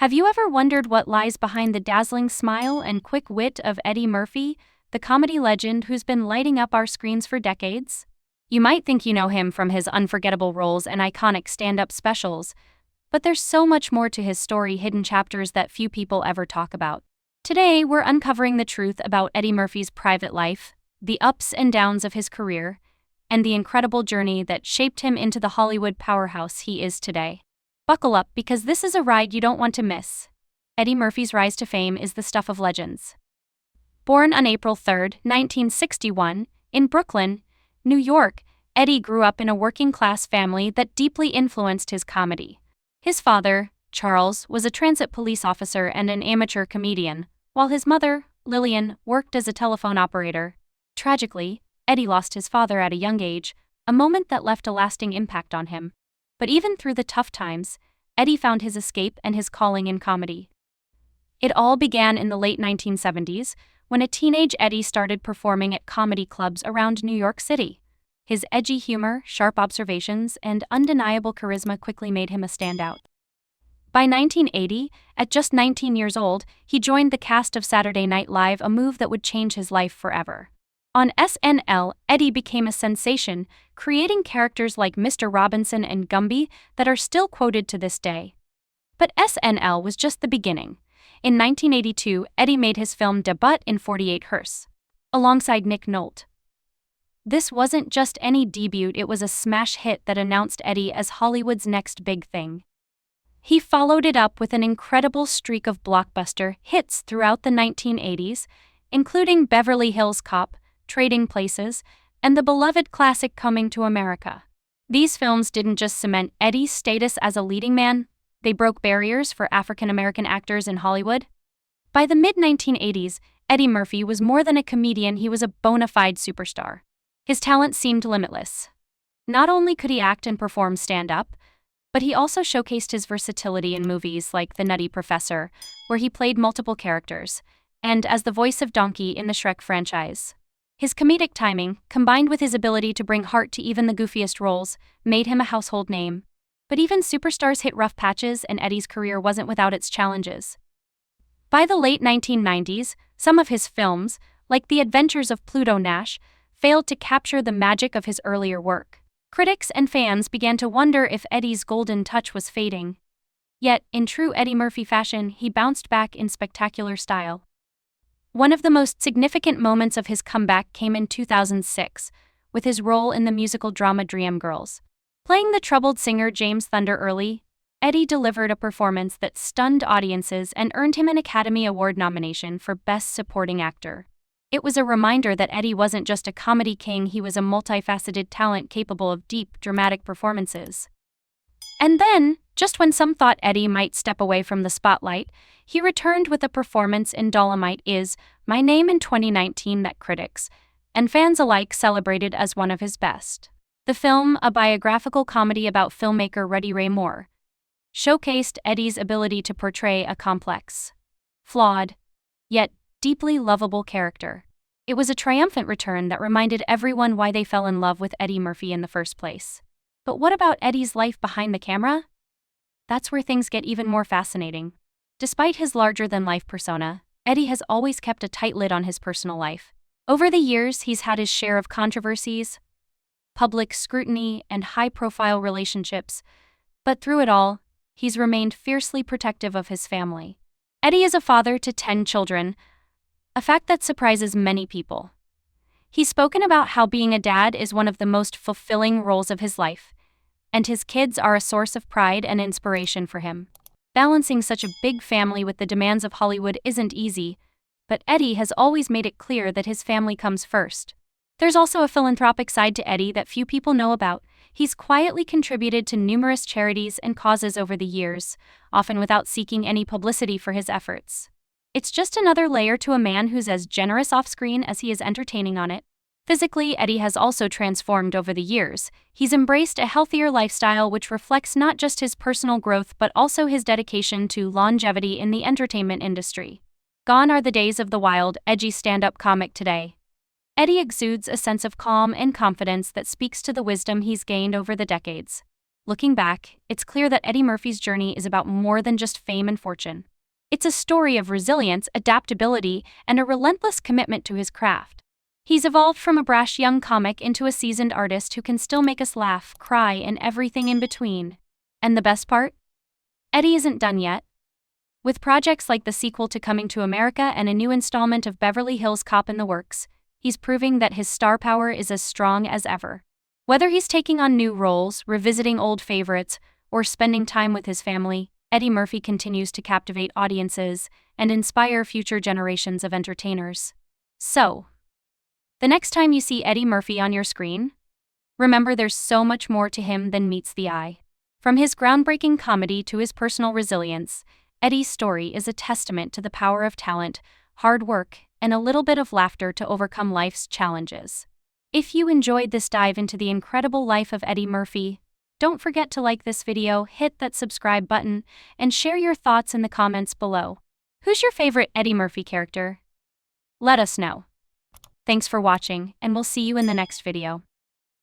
Have you ever wondered what lies behind the dazzling smile and quick wit of Eddie Murphy, the comedy legend who's been lighting up our screens for decades? You might think you know him from his unforgettable roles and iconic stand-up specials, but there's so much more to his story, hidden chapters that few people ever talk about. Today, we're uncovering the truth about Eddie Murphy's private life, the ups and downs of his career, and the incredible journey that shaped him into the Hollywood powerhouse he is today. Buckle up, because this is a ride you don't want to miss. Eddie Murphy's rise to fame is the stuff of legends. Born on April 3, 1961, in Brooklyn, New York, Eddie grew up in a working-class family that deeply influenced his comedy. His father, Charles, was a transit police officer and an amateur comedian, while his mother, Lillian, worked as a telephone operator. Tragically, Eddie lost his father at a young age, a moment that left a lasting impact on him. But even through the tough times, Eddie found his escape and his calling in comedy. It all began in the late 1970s, when a teenage Eddie started performing at comedy clubs around New York City. His edgy humor, sharp observations, and undeniable charisma quickly made him a standout. By 1980, at just 19 years old, he joined the cast of Saturday Night Live, a move that would change his life forever. On SNL, Eddie became a sensation, creating characters like Mr. Robinson and Gumby that are still quoted to this day. But SNL was just the beginning. In 1982, Eddie made his film debut in 48 Hearse, alongside Nick Nolte. This wasn't just any debut, it was a smash hit that announced Eddie as Hollywood's next big thing. He followed it up with an incredible streak of blockbuster hits throughout the 1980s, including Beverly Hills Cop, Trading Places, and the beloved classic Coming to America. These films didn't just cement Eddie's status as a leading man, they broke barriers for African-American actors in Hollywood. By the mid-1980s, Eddie Murphy was more than a comedian, he was a bona fide superstar. His talent seemed limitless. Not only could he act and perform stand-up, but he also showcased his versatility in movies like The Nutty Professor, where he played multiple characters, and as the voice of Donkey in the Shrek franchise. His comedic timing, combined with his ability to bring heart to even the goofiest roles, made him a household name. But even superstars hit rough patches, and Eddie's career wasn't without its challenges. By the late 1990s, some of his films, like The Adventures of Pluto Nash, failed to capture the magic of his earlier work. Critics and fans began to wonder if Eddie's golden touch was fading. Yet, in true Eddie Murphy fashion, he bounced back in spectacular style. One of the most significant moments of his comeback came in 2006, with his role in the musical drama Dreamgirls. Playing the troubled singer James Thunder Early, Eddie delivered a performance that stunned audiences and earned him an Academy Award nomination for Best Supporting Actor. It was a reminder that Eddie wasn't just a comedy king, he was a multifaceted talent capable of deep, dramatic performances. And then, just when some thought Eddie might step away from the spotlight, he returned with a performance in Dolemite Is My Name in 2019 that critics and fans alike celebrated as one of his best. The film, a biographical comedy about filmmaker Rudy Ray Moore, showcased Eddie's ability to portray a complex, flawed, yet deeply lovable character. It was a triumphant return that reminded everyone why they fell in love with Eddie Murphy in the first place. But what about Eddie's life behind the camera? That's where things get even more fascinating. Despite his larger-than-life persona, Eddie has always kept a tight lid on his personal life. Over the years, he's had his share of controversies, public scrutiny, and high-profile relationships, but through it all, he's remained fiercely protective of his family. Eddie is a father to 10 children, a fact that surprises many people. He's spoken about how being a dad is one of the most fulfilling roles of his life, and his kids are a source of pride and inspiration for him. Balancing such a big family with the demands of Hollywood isn't easy, but Eddie has always made it clear that his family comes first. There's also a philanthropic side to Eddie that few people know about. He's quietly contributed to numerous charities and causes over the years, often without seeking any publicity for his efforts. It's just another layer to a man who's as generous off-screen as he is entertaining on it. Physically, Eddie has also transformed over the years. He's embraced a healthier lifestyle which reflects not just his personal growth but also his dedication to longevity in the entertainment industry. Gone are the days of the wild, edgy stand-up comic today. Eddie exudes a sense of calm and confidence that speaks to the wisdom he's gained over the decades. Looking back, it's clear that Eddie Murphy's journey is about more than just fame and fortune. It's a story of resilience, adaptability, and a relentless commitment to his craft. He's evolved from a brash young comic into a seasoned artist who can still make us laugh, cry, and everything in between. And the best part? Eddie isn't done yet. With projects like the sequel to Coming to America and a new installment of Beverly Hills Cop in the works, he's proving that his star power is as strong as ever. Whether he's taking on new roles, revisiting old favorites, or spending time with his family, Eddie Murphy continues to captivate audiences and inspire future generations of entertainers. So, the next time you see Eddie Murphy on your screen, remember there's so much more to him than meets the eye. From his groundbreaking comedy to his personal resilience, Eddie's story is a testament to the power of talent, hard work, and a little bit of laughter to overcome life's challenges. If you enjoyed this dive into the incredible life of Eddie Murphy, don't forget to like this video, hit that subscribe button, and share your thoughts in the comments below. Who's your favorite Eddie Murphy character? Let us know. Thanks for watching, and we'll see you in the next video.